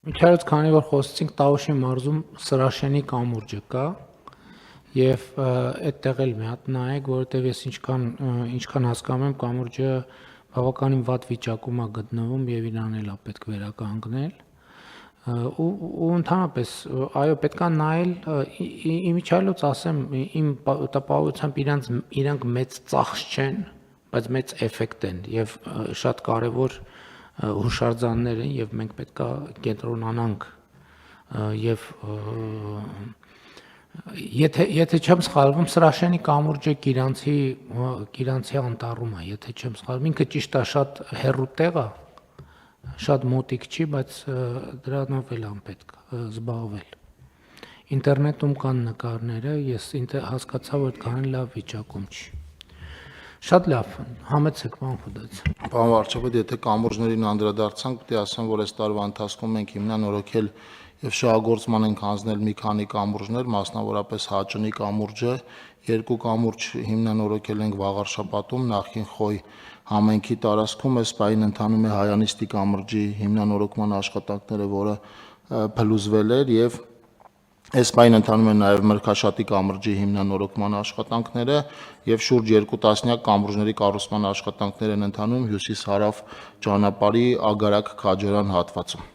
Միջարից քանի որ խոսեցինք Տավուշի մարզում Սրաշենի կամուրջը կա եւ այդտեղ էլ մի հատ նայեք, որովհետեւ ես ինչքան հասկանում եմ կամուրջը բավականին վատ վիճակում է գտնվում եւ իրան էլ է պետք վերականգնել ու ընդհանրապես այո պետքա նայել իմիջիալոց ասեմ իմ տպավորությամբ իրանք մեծ ծախս չեն, բայց մեծ էֆեկտ են եւ շատ կարեւոր հուշարձաններ են եւ մենք պետքա կենտրոնանանք եւ եթե չեմ սխալվում Սրաշենի կամուրջը Կիրանցի անտառում է, եթե չեմ սխալվում, ինքը ճիշտ է շատ հեռու տեղ է, շատ մոտիկ չի, բայց դրանով էլ անպետք զբաղվել։ Ինտերնետում կան նկարները, ես հասկացա, որ այդքան լավ վիճակում չի։ Շատ լավ, համեցեք, պարոն Խուդաց։ Պարոն վարչապետ, եթե կամուրջներին անդրադարձանք, պետք է ասեմ, որ այս տարվա ընթացքում մենք հիմնանորոգել եւ շահագործման ենք հանձնել մի քանի կամուրջներ, մասնավորապես Հաճնի կամուրջը, երկու կամուրջ հիմնանորոգել ենք Վաղարշապատում, նախին Խոյ համայնքի տարածքում, այս պահին ընթանում է Հայանիստի կամրջի հիմնանորոգման աշխատանքները, որը փլուզվել էր եւ այս պահին ընթանում են նաև Մրգաշատի կամրջի հիմնանորոգման աշխատանքները եւ շուրջ 2 տասնյակ կամուրջների կառուցման աշխատանքներ են ընթանում հյուսիս-հարավ ճանապարհի Ագարակ-Քաջարան հատվածում։